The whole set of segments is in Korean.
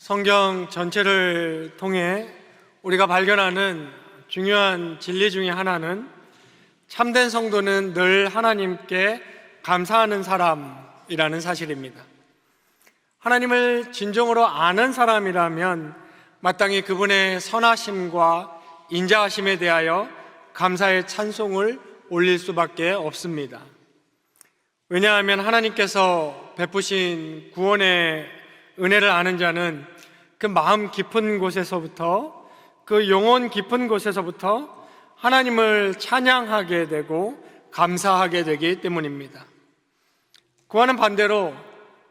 성경 전체를 통해 우리가 발견하는 중요한 진리 중에 하나는 참된 성도는 늘 하나님께 감사하는 사람이라는 사실입니다. 하나님을 진정으로 아는 사람이라면 마땅히 그분의 선하심과 인자하심에 대하여 감사의 찬송을 올릴 수밖에 없습니다. 왜냐하면 하나님께서 베푸신 구원의 은혜를 아는 자는 그 마음 깊은 곳에서부터, 그 영혼 깊은 곳에서부터 하나님을 찬양하게 되고 감사하게 되기 때문입니다. 그와는 반대로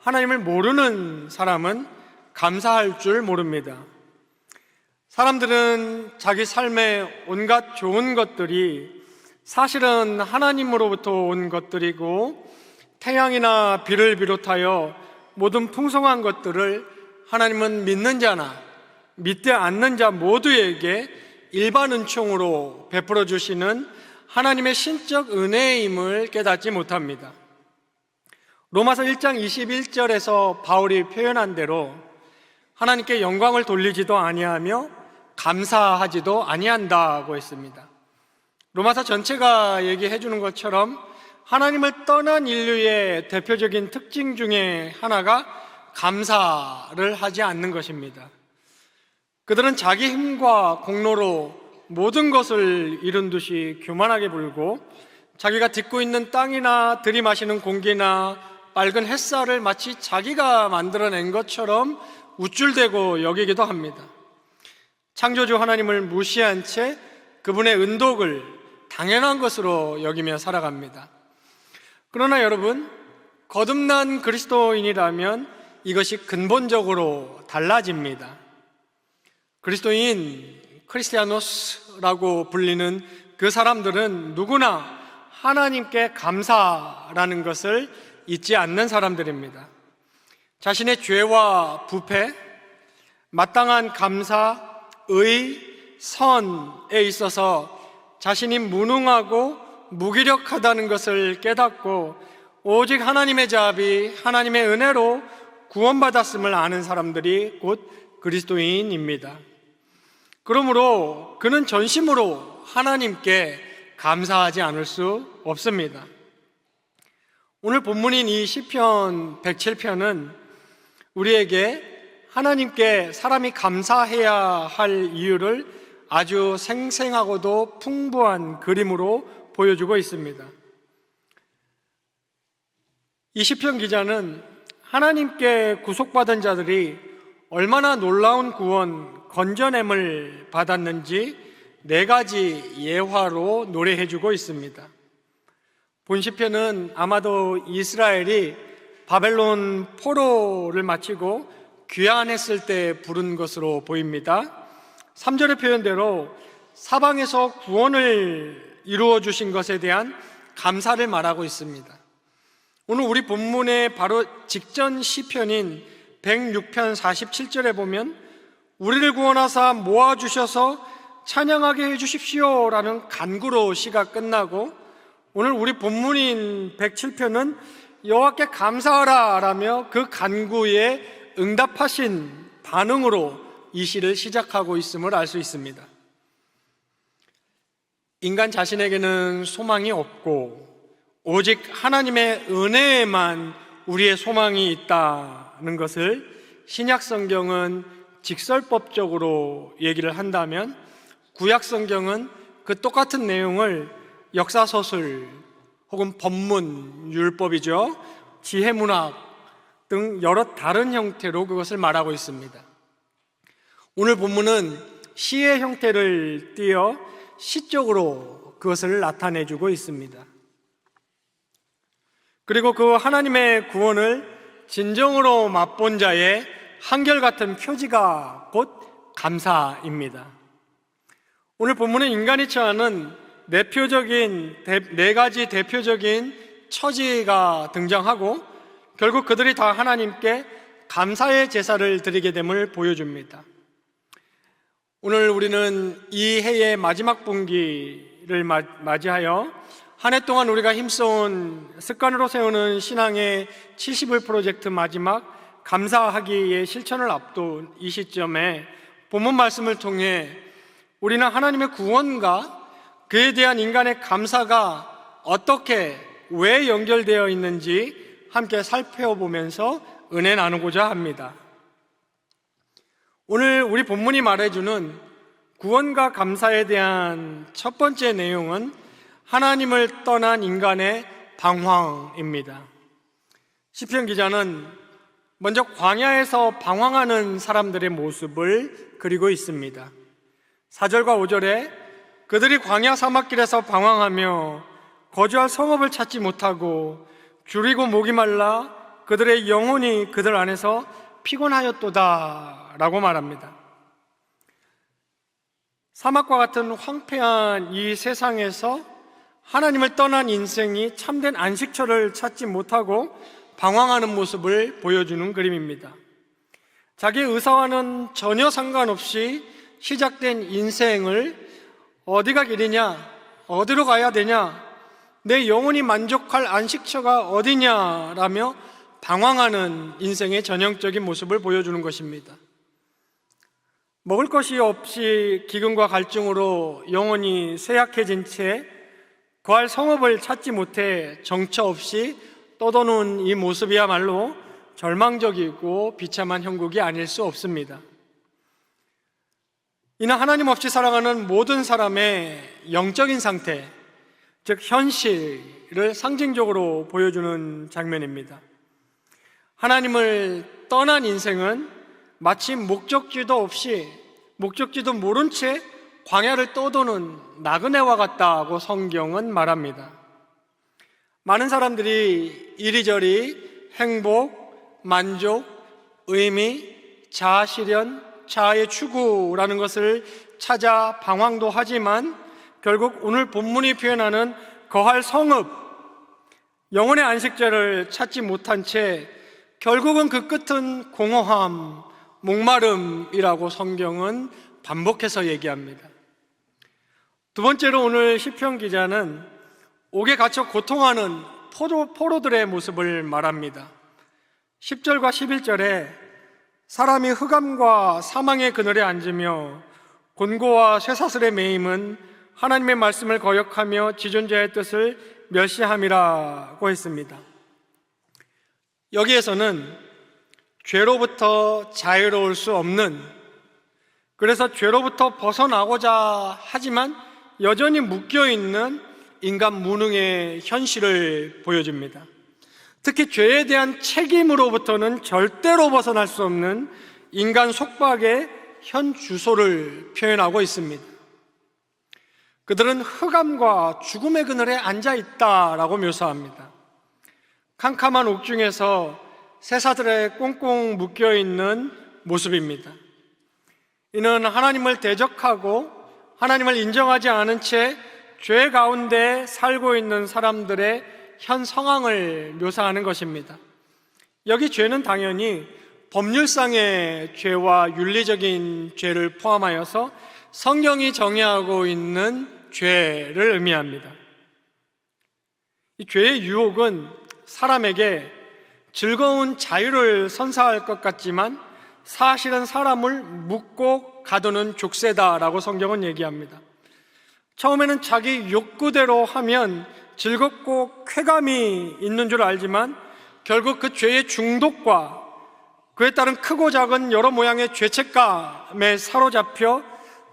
하나님을 모르는 사람은 감사할 줄 모릅니다. 사람들은 자기 삶의 온갖 좋은 것들이 사실은 하나님으로부터 온 것들이고, 태양이나 비를 비롯하여 모든 풍성한 것들을 하나님은 믿는 자나 믿지 않는 자 모두에게 일반 은총으로 베풀어 주시는 하나님의 신적 은혜임을 깨닫지 못합니다. 로마서 1장 21절에서 바울이 표현한 대로 하나님께 영광을 돌리지도 아니하며 감사하지도 아니한다고 했습니다. 로마서 전체가 얘기해 주는 것처럼 하나님을 떠난 인류의 대표적인 특징 중에 하나가 감사를 하지 않는 것입니다. 그들은 자기 힘과 공로로 모든 것을 이룬 듯이 교만하게 불고, 자기가 딛고 있는 땅이나 들이마시는 공기나 밝은 햇살을 마치 자기가 만들어낸 것처럼 우쭐대고 여기기도 합니다. 창조주 하나님을 무시한 채 그분의 은독을 당연한 것으로 여기며 살아갑니다. 그러나 여러분, 거듭난 그리스도인이라면 이것이 근본적으로 달라집니다. 그리스도인, 크리스티아노스라고 불리는 그 사람들은 누구나 하나님께 감사라는 것을 잊지 않는 사람들입니다. 자신의 죄와 부패, 마땅한 감사, 의, 선에 있어서 자신이 무능하고 무기력하다는 것을 깨닫고 오직 하나님의 자비, 하나님의 은혜로 구원받았음을 아는 사람들이 곧 그리스도인입니다. 그러므로 그는 전심으로 하나님께 감사하지 않을 수 없습니다. 오늘 본문인 이 시편 107편은 우리에게 하나님께 사람이 감사해야 할 이유를 아주 생생하고도 풍부한 그림으로 보여주고 있습니다. 이 시편 기자는 하나님께 구속받은 자들이 얼마나 놀라운 구원, 건져냄을 받았는지 4가지 예화로 노래해주고 있습니다. 본 시편은 아마도 이스라엘이 바벨론 포로를 마치고 귀환했을 때 부른 것으로 보입니다. 3절의 표현대로 사방에서 구원을 이루어 주신 것에 대한 감사를 말하고 있습니다. 오늘 우리 본문의 바로 직전 시편인 106편 47절에 보면 우리를 구원하사 모아주셔서 찬양하게 해주십시오 라는 간구로 시가 끝나고, 오늘 우리 본문인 107편은 여호와께 감사하라 라며 그 간구에 응답하신 반응으로 이 시를 시작하고 있음을 알 수 있습니다. 인간 자신에게는 소망이 없고 오직 하나님의 은혜에만 우리의 소망이 있다는 것을 신약 성경은 직설법적으로 얘기를 한다면, 구약 성경은 그 똑같은 내용을 역사서술 혹은 법문, 율법이죠, 지혜문학 등 여러 다른 형태로 그것을 말하고 있습니다. 오늘 본문은 시의 형태를 띄어 시적으로 그것을 나타내주고 있습니다. 그리고 그 하나님의 구원을 진정으로 맛본 자의 한결같은 표지가 곧 감사입니다. 오늘 본문은 인간이 처하는 4가지 대표적인 처지가 등장하고, 결국 그들이 다 하나님께 감사의 제사를 드리게 됨을 보여줍니다. 오늘 우리는 이 해의 마지막 분기를 맞이하여 한 해 동안 우리가 힘써온 습관으로 세우는 신앙의 70일 프로젝트 마지막 감사하기의 실천을 앞둔 이 시점에 본문 말씀을 통해 우리는 하나님의 구원과 그에 대한 인간의 감사가 어떻게, 왜 연결되어 있는지 함께 살펴보면서 은혜 나누고자 합니다. 오늘 우리 본문이 말해주는 구원과 감사에 대한 첫 번째 내용은 하나님을 떠난 인간의 방황입니다. 시편 기자는 먼저 광야에서 방황하는 사람들의 모습을 그리고 있습니다. 4절과 5절에 그들이 광야 사막길에서 방황하며 거주할 성읍을 찾지 못하고 줄이고 목이 말라 그들의 영혼이 그들 안에서 피곤하였도다 라고 말합니다. 사막과 같은 황폐한 이 세상에서 하나님을 떠난 인생이 참된 안식처를 찾지 못하고 방황하는 모습을 보여주는 그림입니다. 자기의 의사와는 전혀 상관없이 시작된 인생을 어디가 길이냐, 어디로 가야 되냐, 내 영혼이 만족할 안식처가 어디냐라며 방황하는 인생의 전형적인 모습을 보여주는 것입니다. 먹을 것이 없이 기근과 갈증으로 영혼이 쇠약해진 채 거할 성읍을 찾지 못해 정처 없이 떠도는 이 모습이야말로 절망적이고 비참한 형국이 아닐 수 없습니다. 이는 하나님 없이 살아가는 모든 사람의 영적인 상태, 즉 현실을 상징적으로 보여주는 장면입니다. 하나님을 떠난 인생은 마치 목적지도 없이, 목적지도 모른 채 광야를 떠도는 나그네와 같다고 성경은 말합니다. 많은 사람들이 이리저리 행복, 만족, 의미, 자아실현, 자아의 추구라는 것을 찾아 방황도 하지만 결국 오늘 본문이 표현하는 거할 성읍, 영혼의 안식처를 찾지 못한 채 결국은 그 끝은 공허함, 목마름이라고 성경은 반복해서 얘기합니다. 두 번째로 오늘 시편 기자는 옥에 갇혀 고통하는 포로들의 모습을 말합니다. 10절과 11절에 사람이 흑암과 사망의 그늘에 앉으며 곤고와 쇠사슬의 매임은 하나님의 말씀을 거역하며 지존자의 뜻을 멸시함이라고 했습니다. 여기에서는 죄로부터 자유로울 수 없는, 그래서 죄로부터 벗어나고자 하지만 여전히 묶여있는 인간 무능의 현실을 보여줍니다. 특히 죄에 대한 책임으로부터는 절대로 벗어날 수 없는 인간 속박의 현 주소를 표현하고 있습니다. 그들은 흑암과 죽음의 그늘에 앉아 있다라고 묘사합니다. 캄캄한 옥중에서 쇠사슬에 꽁꽁 묶여있는 모습입니다. 이는 하나님을 대적하고 하나님을 인정하지 않은 채 죄 가운데 살고 있는 사람들의 현 상황을 묘사하는 것입니다. 여기 죄는 당연히 법률상의 죄와 윤리적인 죄를 포함하여서 성경이 정의하고 있는 죄를 의미합니다. 이 죄의 유혹은 사람에게 즐거운 자유를 선사할 것 같지만 사실은 사람을 묶고 가두는 족쇄다라고 성경은 얘기합니다. 처음에는 자기 욕구대로 하면 즐겁고 쾌감이 있는 줄 알지만 결국 그 죄의 중독과 그에 따른 크고 작은 여러 모양의 죄책감에 사로잡혀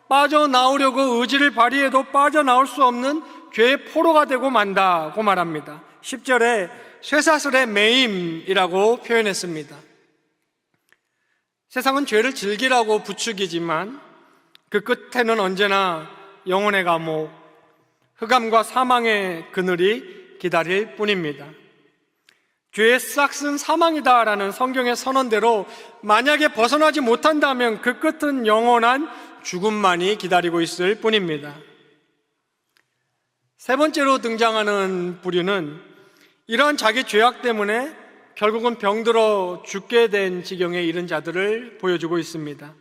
빠져나오려고 의지를 발휘해도 빠져나올 수 없는 죄의 포로가 되고 만다고 말합니다. 10절에 쇠사슬의 매임이라고 표현했습니다. 세상은 죄를 즐기라고 부추기지만 그 끝에는 언제나 영혼의 감옥, 흑암과 사망의 그늘이 기다릴 뿐입니다. 죄의 싹은 사망이다라는 성경의 선언대로 만약에 벗어나지 못한다면 그 끝은 영원한 죽음만이 기다리고 있을 뿐입니다. 세 번째로 등장하는 부류는 이러한 자기 죄악 때문에 결국은 병들어 죽게 된 지경에 이른 자들을 보여주고 있습니다.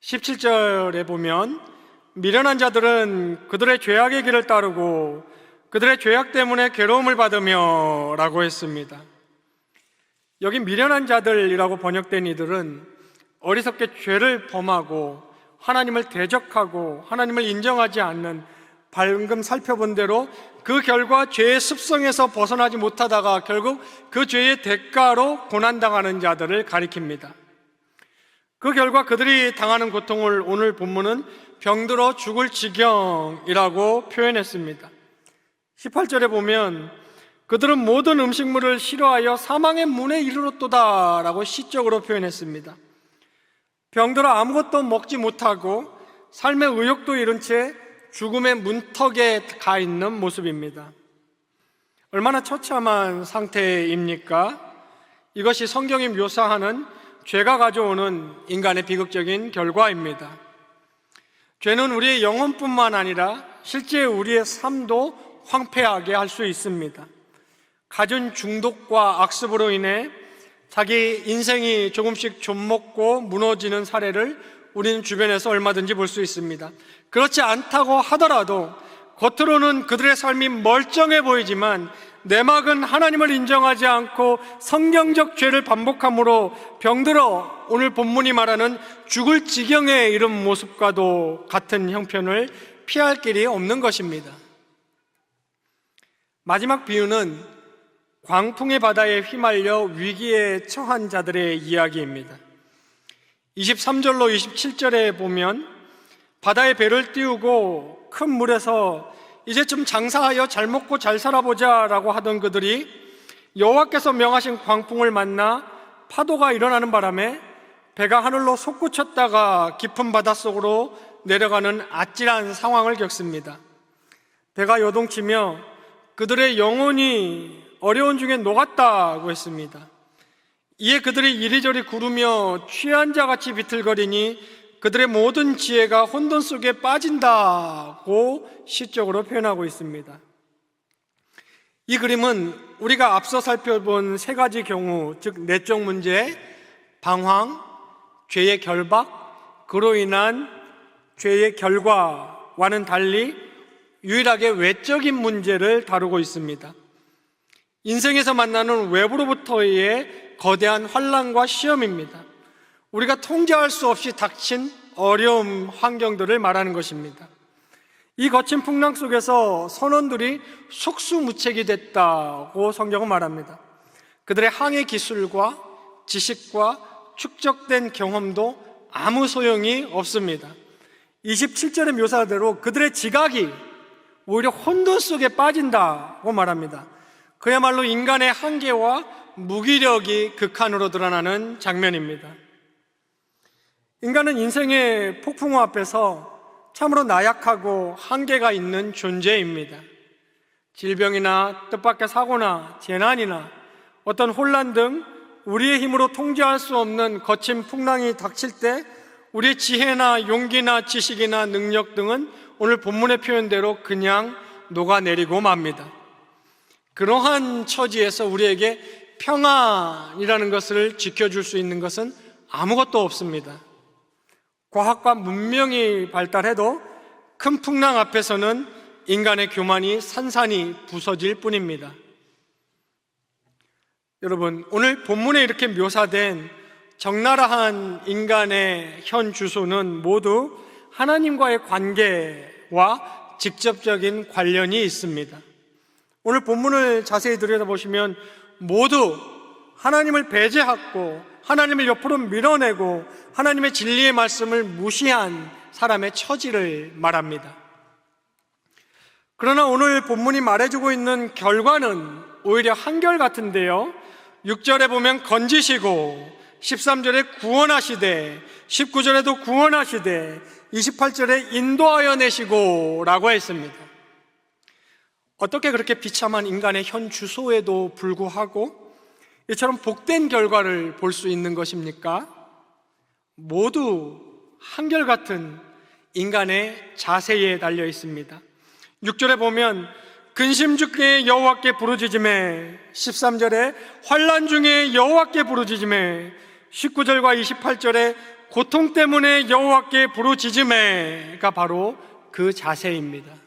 17절에 보면 미련한 자들은 그들의 죄악의 길을 따르고 그들의 죄악 때문에 괴로움을 받으며 라고 했습니다. 여기 미련한 자들이라고 번역된 이들은 어리석게 죄를 범하고 하나님을 대적하고 하나님을 인정하지 않는, 방금 살펴본 대로 그 결과 죄의 습성에서 벗어나지 못하다가 결국 그 죄의 대가로 고난당하는 자들을 가리킵니다. 그 결과 그들이 당하는 고통을 오늘 본문은 병들어 죽을 지경이라고 표현했습니다. 18절에 보면 그들은 모든 음식물을 싫어하여 사망의 문에 이르렀도다 라고 시적으로 표현했습니다. 병들어 아무것도 먹지 못하고 삶의 의욕도 잃은 채 죽음의 문턱에 가 있는 모습입니다. 얼마나 처참한 상태입니까? 이것이 성경이 묘사하는 죄가 가져오는 인간의 비극적인 결과입니다. 죄는 우리의 영혼뿐만 아니라 실제 우리의 삶도 황폐하게 할 수 있습니다. 갖은 중독과 악습으로 인해 자기 인생이 조금씩 좀먹고 무너지는 사례를 우리는 주변에서 얼마든지 볼 수 있습니다. 그렇지 않다고 하더라도 겉으로는 그들의 삶이 멀쩡해 보이지만 내막은 하나님을 인정하지 않고 성경적 죄를 반복함으로 병들어 오늘 본문이 말하는 죽을 지경에 이른 모습과도 같은 형편을 피할 길이 없는 것입니다. 마지막 비유는 광풍의 바다에 휘말려 위기에 처한 자들의 이야기입니다. 23절로 27절에 보면 바다에 배를 띄우고 큰 물에서 이제 좀 장사하여 잘 먹고 잘 살아보자 라고 하던 그들이 여호와께서 명하신 광풍을 만나 파도가 일어나는 바람에 배가 하늘로 솟구쳤다가 깊은 바닷속으로 내려가는 아찔한 상황을 겪습니다. 배가 요동치며 그들의 영혼이 어려운 중에 녹았다고 했습니다. 이에 그들이 이리저리 구르며 취한 자같이 비틀거리니 그들의 모든 지혜가 혼돈 속에 빠진다고 시적으로 표현하고 있습니다. 이 그림은 우리가 앞서 살펴본 세 가지 경우, 즉 내적 문제, 방황, 죄의 결박, 그로 인한 죄의 결과와는 달리 유일하게 외적인 문제를 다루고 있습니다. 인생에서 만나는 외부로부터의 거대한 환난과 시험입니다. 우리가 통제할 수 없이 닥친 어려움, 환경들을 말하는 것입니다. 이 거친 풍랑 속에서 선원들이 속수무책이 됐다고 성경은 말합니다. 그들의 항해 기술과 지식과 축적된 경험도 아무 소용이 없습니다. 27절의 묘사대로 그들의 지각이 오히려 혼돈 속에 빠진다고 말합니다. 그야말로 인간의 한계와 무기력이 극한으로 드러나는 장면입니다. 인간은 인생의 폭풍우 앞에서 참으로 나약하고 한계가 있는 존재입니다. 질병이나 뜻밖의 사고나 재난이나 어떤 혼란 등 우리의 힘으로 통제할 수 없는 거친 풍랑이 닥칠 때 우리의 지혜나 용기나 지식이나 능력 등은 오늘 본문의 표현대로 그냥 녹아내리고 맙니다. 그러한 처지에서 우리에게 평안이라는 것을 지켜줄 수 있는 것은 아무것도 없습니다. 과학과 문명이 발달해도 큰 풍랑 앞에서는 인간의 교만이 산산이 부서질 뿐입니다. 여러분, 오늘 본문에 이렇게 묘사된 적나라한 인간의 현 주소는 모두 하나님과의 관계와 직접적인 관련이 있습니다. 오늘 본문을 자세히 들여다보시면 모두 하나님을 배제하고 하나님을 옆으로 밀어내고 하나님의 진리의 말씀을 무시한 사람의 처지를 말합니다. 그러나 오늘 본문이 말해주고 있는 결과는 오히려 한결같은데요. 6절에 보면 건지시고 13절에 구원하시되 19절에도 구원하시되 28절에 인도하여 내시고 라고 했습니다. 어떻게 그렇게 비참한 인간의 현 주소에도 불구하고 이처럼 복된 결과를 볼 수 있는 것입니까? 모두 한결같은 인간의 자세에 달려 있습니다. 6절에 보면 근심 중에 여호와께 부르짖으매, 13절에 환난 중에 여호와께 부르짖으매, 19절과 28절에 고통 때문에 여호와께 부르짖으매가 바로 그 자세입니다.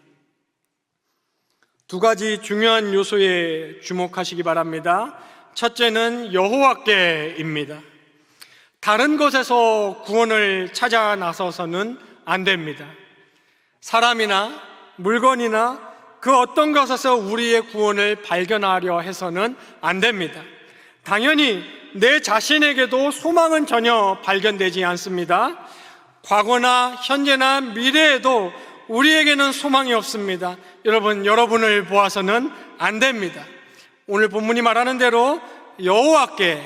두 가지 중요한 요소에 주목하시기 바랍니다. 첫째는 여호와께입니다. 다른 곳에서 구원을 찾아 나서서는 안 됩니다. 사람이나 물건이나 그 어떤 것에서 우리의 구원을 발견하려 해서는 안 됩니다. 당연히 내 자신에게도 소망은 전혀 발견되지 않습니다. 과거나 현재나 미래에도 우리에게는 소망이 없습니다. 여러분을 보아서는 안 됩니다. 오늘 본문이 말하는 대로 여호와께,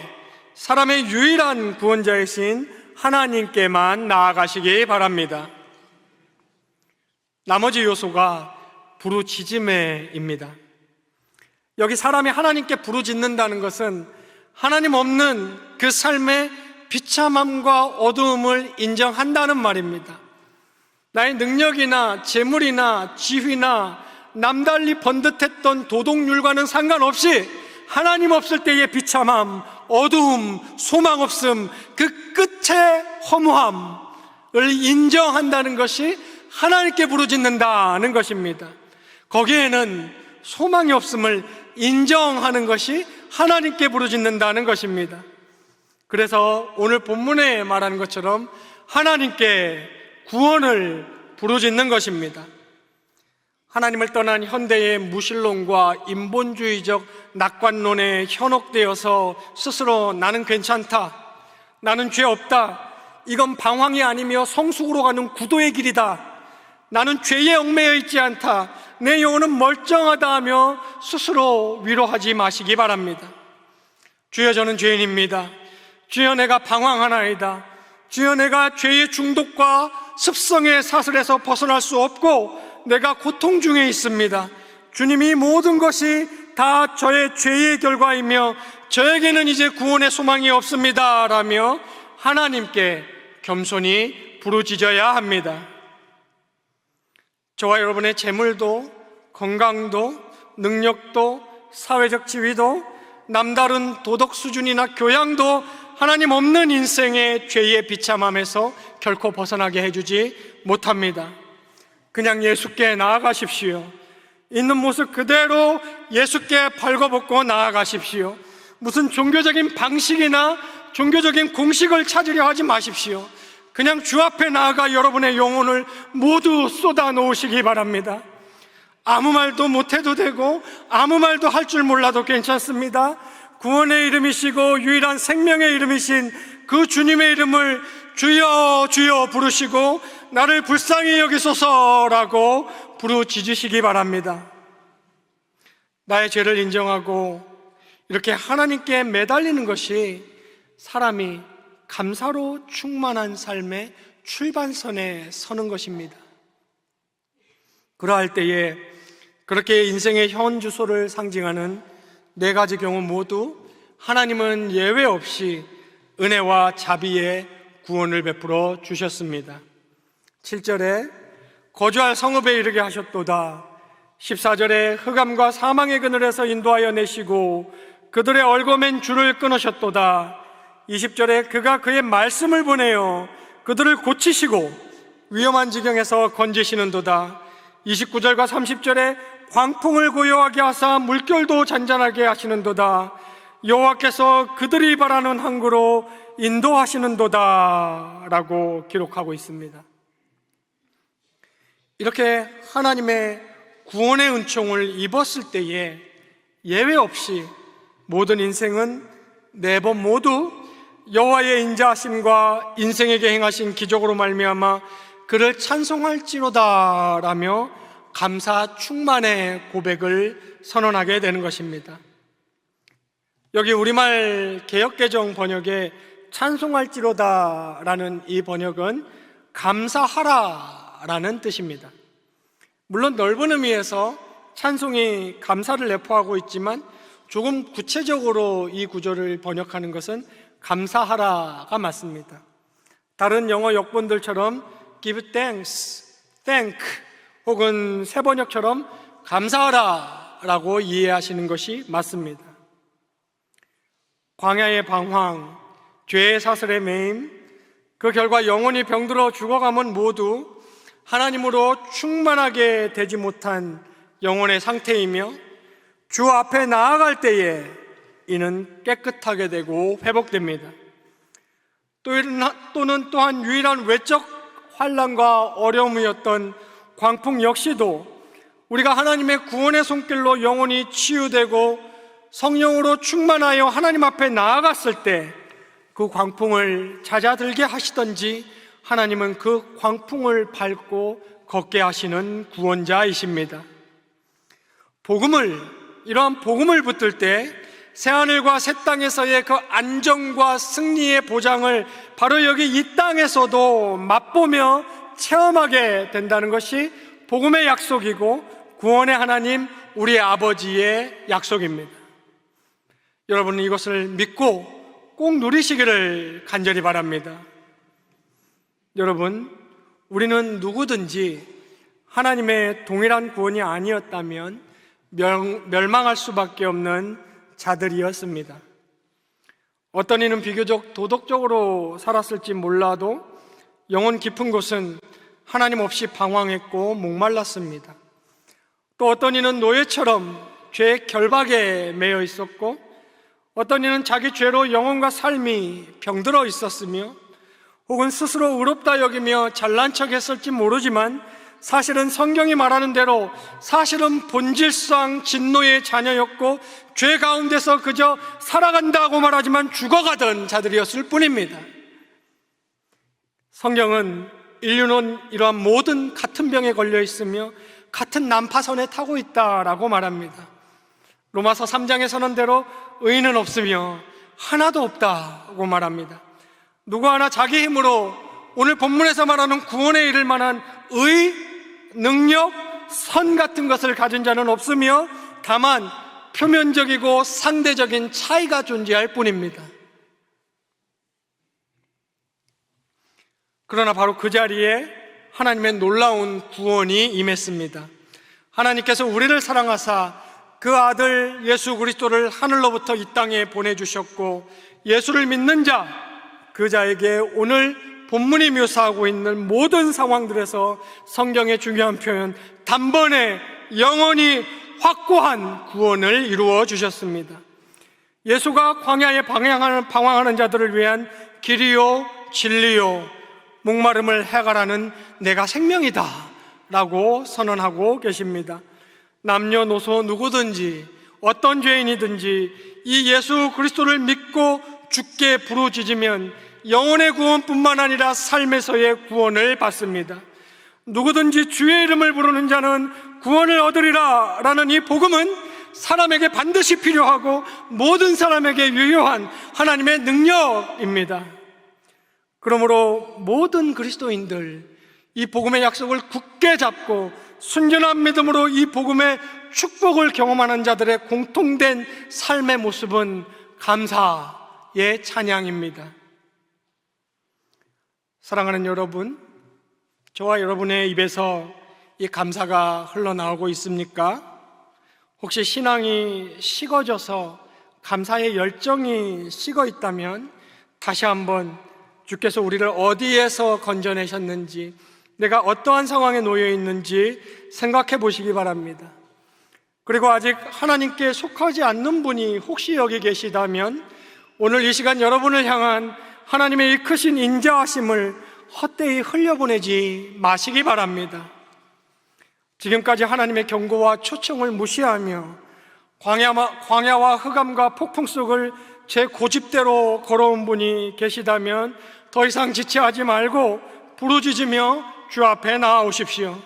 사람의 유일한 구원자이신 하나님께만 나아가시기 바랍니다. 나머지 요소가 부르짖음에입니다. 여기 사람이 하나님께 부르짖는다는 것은 하나님 없는 그 삶의 비참함과 어두움을 인정한다는 말입니다. 나의 능력이나 재물이나 지위나 남달리 번듯했던 도덕률과는 상관없이 하나님 없을 때의 비참함, 어두움, 소망 없음, 그 끝의 허무함을 인정한다는 것이 하나님께 부르짖는다는 것입니다. 거기에는 소망이 없음을 인정하는 것이 하나님께 부르짖는다는 것입니다. 그래서 오늘 본문에 말하는 것처럼 하나님께 구원을 부르짖는 것입니다. 하나님을 떠난 현대의 무신론과 인본주의적 낙관론에 현혹되어서 스스로 나는 괜찮다, 나는 죄 없다, 이건 방황이 아니며 성숙으로 가는 구도의 길이다, 나는 죄에 얽매여 있지 않다, 내 영혼은 멀쩡하다 하며 스스로 위로하지 마시기 바랍니다. 주여, 저는 죄인입니다. 주여, 내가 방황하나이다. 주여, 내가 죄의 중독과 습성의 사슬에서 벗어날 수 없고 내가 고통 중에 있습니다. 주님이 모든 것이 다 저의 죄의 결과이며 저에게는 이제 구원의 소망이 없습니다 라며 하나님께 겸손히 부르짖어야 합니다. 저와 여러분의 재물도, 건강도, 능력도, 사회적 지위도, 남다른 도덕 수준이나 교양도 하나님 없는 인생의 죄의 비참함에서 결코 벗어나게 해주지 못합니다. 그냥 예수께 나아가십시오. 있는 모습 그대로 예수께 벌거벗고 나아가십시오. 무슨 종교적인 방식이나 종교적인 공식을 찾으려 하지 마십시오. 그냥 주 앞에 나아가 여러분의 영혼을 모두 쏟아 놓으시기 바랍니다. 아무 말도 못해도 되고 아무 말도 할 줄 몰라도 괜찮습니다. 구원의 이름이시고 유일한 생명의 이름이신 그 주님의 이름을 주여 주여 부르시고 나를 불쌍히 여기소서라고 부르짖으시기 바랍니다. 나의 죄를 인정하고 이렇게 하나님께 매달리는 것이 사람이 감사로 충만한 삶의 출발선에 서는 것입니다. 그러할 때에 그렇게 인생의 현 주소를 상징하는 네 가지 경우 모두 하나님은 예외 없이 은혜와 자비의 구원을 베풀어 주셨습니다. 7절에 거주할 성읍에 이르게 하셨도다. 14절에 흑암과 사망의 그늘에서 인도하여 내시고 그들의 얽어맨 줄을 끊으셨도다. 20절에 그가 그의 말씀을 보내어 그들을 고치시고 위험한 지경에서 건지시는도다. 29절과 30절에 광풍을 고요하게 하사 물결도 잔잔하게 하시는도다. 여호와께서 그들이 바라는 항구로 인도하시는도다 라고 기록하고 있습니다. 이렇게 하나님의 구원의 은총을 입었을 때에 예외 없이 모든 인생은 네 번 모두 여호와의 인자하심과 인생에게 행하신 기적으로 말미암아 그를 찬송할지로다 라며 감사 충만의 고백을 선언하게 되는 것입니다. 여기 우리말 개역개정 번역에 찬송할지로다 라는 이 번역은 감사하라 라는 뜻입니다. 물론 넓은 의미에서 찬송이 감사를 내포하고 있지만 조금 구체적으로 이 구절을 번역하는 것은 감사하라가 맞습니다. 다른 영어 역본들처럼 give thanks, thank 혹은 새 번역처럼 감사하라 라고 이해하시는 것이 맞습니다. 광야의 방황, 죄의 사슬에 매임, 그 결과 영혼이 병들어 죽어가면 모두 하나님으로 충만하게 되지 못한 영혼의 상태이며 주 앞에 나아갈 때에 이는 깨끗하게 되고 회복됩니다. 또한 유일한 외적 환난과 어려움이었던 광풍 역시도 우리가 하나님의 구원의 손길로 영혼이 치유되고 성령으로 충만하여 하나님 앞에 나아갔을 때 그 광풍을 잦아들게 하시던지 하나님은 그 광풍을 밟고 걷게 하시는 구원자이십니다. 이러한 복음을 붙들 때 새하늘과 새 땅에서의 그 안정과 승리의 보장을 바로 여기 이 땅에서도 맛보며 체험하게 된다는 것이 복음의 약속이고 구원의 하나님 우리 아버지의 약속입니다. 여러분은 이것을 믿고 꼭 누리시기를 간절히 바랍니다. 여러분, 우리는 누구든지 하나님의 동일한 구원이 아니었다면 멸망할 수밖에 없는 자들이었습니다. 어떤 이는 비교적 도덕적으로 살았을지 몰라도 영혼 깊은 곳은 하나님 없이 방황했고 목말랐습니다. 또 어떤 이는 노예처럼 죄의 결박에 매여 있었고 어떤 이는 자기 죄로 영혼과 삶이 병들어 있었으며 혹은 스스로 의롭다 여기며 잘난 척 했을지 모르지만 사실은 성경이 말하는 대로 사실은 본질상 진노의 자녀였고 죄 가운데서 그저 살아간다고 말하지만 죽어가던 자들이었을 뿐입니다. 성경은 인류는 이러한 모든 같은 병에 걸려 있으며 같은 난파선에 타고 있다라고 말합니다. 로마서 3장의 선언대로 의인은 없으며 하나도 없다고 말합니다. 누구 하나 자기 힘으로 오늘 본문에서 말하는 구원에 이를 만한 의, 능력, 선 같은 것을 가진 자는 없으며 다만 표면적이고 상대적인 차이가 존재할 뿐입니다. 그러나 바로 그 자리에 하나님의 놀라운 구원이 임했습니다. 하나님께서 우리를 사랑하사 그 아들 예수 그리스도를 하늘로부터 이 땅에 보내주셨고 예수를 믿는 자, 그 자에게 오늘 본문이 묘사하고 있는 모든 상황들에서 성경의 중요한 표현, 단번에 영원히 확고한 구원을 이루어 주셨습니다. 예수가 광야에 방황하는 자들을 위한 길이요 진리요 목마름을 해가라는 내가 생명이다 라고 선언하고 계십니다. 남녀노소 누구든지 어떤 죄인이든지 이 예수 그리스도를 믿고 주께 부르짖으면 영혼의 구원뿐만 아니라 삶에서의 구원을 받습니다. 누구든지 주의 이름을 부르는 자는 구원을 얻으리라 라는 이 복음은 사람에게 반드시 필요하고 모든 사람에게 유효한 하나님의 능력입니다. 그러므로 모든 그리스도인들 이 복음의 약속을 굳게 잡고 순전한 믿음으로 이 복음의 축복을 경험하는 자들의 공통된 삶의 모습은 감사의 찬양입니다. 사랑하는 여러분, 저와 여러분의 입에서 이 감사가 흘러나오고 있습니까? 혹시 신앙이 식어져서 감사의 열정이 식어 있다면 다시 한번 주께서 우리를 어디에서 건져내셨는지, 내가 어떠한 상황에 놓여 있는지 생각해 보시기 바랍니다. 그리고 아직 하나님께 속하지 않는 분이 혹시 여기 계시다면 오늘 이 시간 여러분을 향한 하나님의 이 크신 인자하심을 헛되이 흘려보내지 마시기 바랍니다. 지금까지 하나님의 경고와 초청을 무시하며 광야와 흑암과 폭풍 속을 제 고집대로 걸어온 분이 계시다면 더 이상 지체하지 말고 부르짖으며 주 앞에 나아오십시오.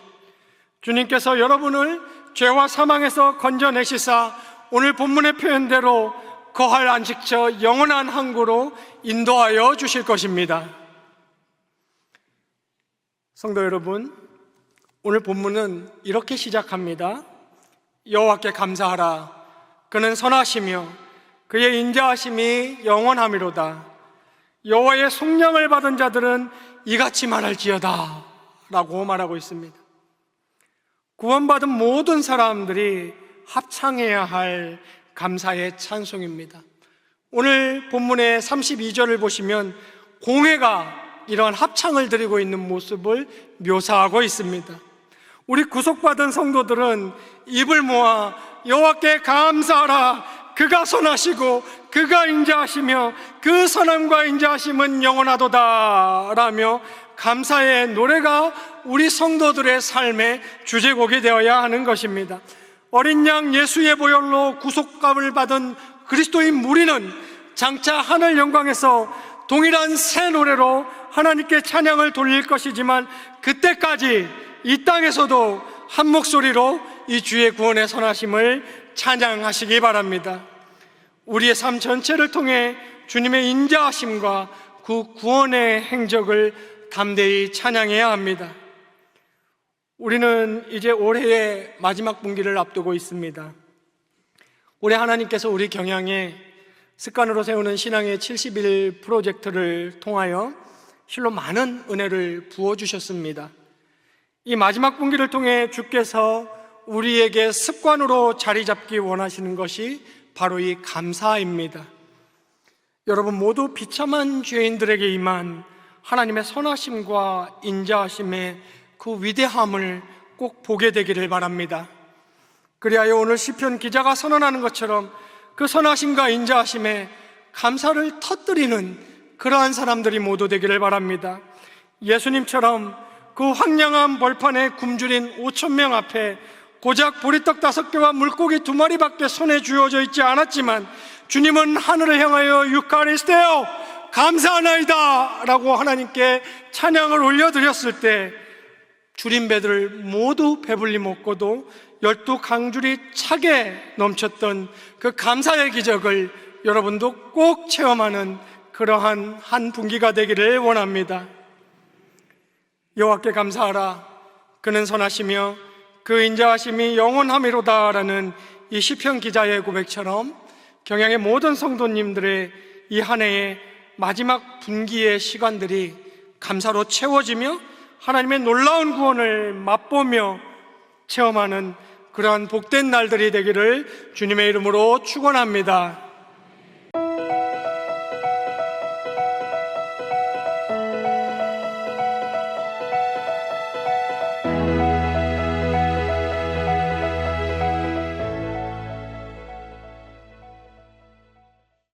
주님께서 여러분을 죄와 사망에서 건져내시사 오늘 본문의 표현대로 거할 안식처 영원한 항구로 인도하여 주실 것입니다. 성도 여러분, 오늘 본문은 이렇게 시작합니다. 여호와께 감사하라. 그는 선하시며 그의 인자하심이 영원하미로다. 여호와의 속량을 받은 자들은 이같이 말할지어다 라고 말하고 있습니다. 구원받은 모든 사람들이 합창해야 할 감사의 찬송입니다. 오늘 본문의 32절을 보시면 공회가 이러한 합창을 드리고 있는 모습을 묘사하고 있습니다. 우리 구속받은 성도들은 입을 모아 여호와께 감사하라, 그가 선하시고 그가 인자하시며 그 선함과 인자하심은 영원하도다 라며 감사의 노래가 우리 성도들의 삶의 주제곡이 되어야 하는 것입니다. 어린 양 예수의 보혈로 구속감을 받은 그리스도인 우리는 장차 하늘 영광에서 동일한 새 노래로 하나님께 찬양을 돌릴 것이지만, 그때까지 이 땅에서도 한 목소리로 이 주의 구원의 선하심을 찬양하시기 바랍니다. 우리의 삶 전체를 통해 주님의 인자하심과 그 구원의 행적을 담대히 찬양해야 합니다. 우리는 이제 올해의 마지막 분기를 앞두고 있습니다. 올해 하나님께서 우리 경향에 습관으로 세우는 신앙의 70일 프로젝트를 통하여 실로 많은 은혜를 부어주셨습니다. 이 마지막 분기를 통해 주께서 우리에게 습관으로 자리 잡기 원하시는 것이 바로 이 감사입니다. 여러분 모두 비참한 죄인들에게 임한 하나님의 선하심과 인자하심의 그 위대함을 꼭 보게 되기를 바랍니다. 그리하여 오늘 시편 기자가 선언하는 것처럼 그 선하심과 인자하심에 감사를 터뜨리는 그러한 사람들이 모두 되기를 바랍니다. 예수님처럼 그 황량한 벌판에 굶주린 5,000명 앞에 고작 보리떡 5개와 물고기 2마리밖에 손에 쥐어져 있지 않았지만 주님은 하늘을 향하여 유카리스테오 감사하나이다 라고 하나님께 찬양을 올려드렸을 때 줄인 배들 모두 배불리 먹고도 12강줄이 차게 넘쳤던 그 감사의 기적을 여러분도 꼭 체험하는 그러한 한 분기가 되기를 원합니다. 여호와께 감사하라. 그는 선하시며 그 인자하심이 영원함이로다라는 이 시편 기자의 고백처럼 경향의 모든 성도님들의 이 한 해의 마지막 분기의 시간들이 감사로 채워지며 하나님의 놀라운 구원을 맛보며 체험하는 그러한 복된 날들이 되기를 주님의 이름으로 축원합니다.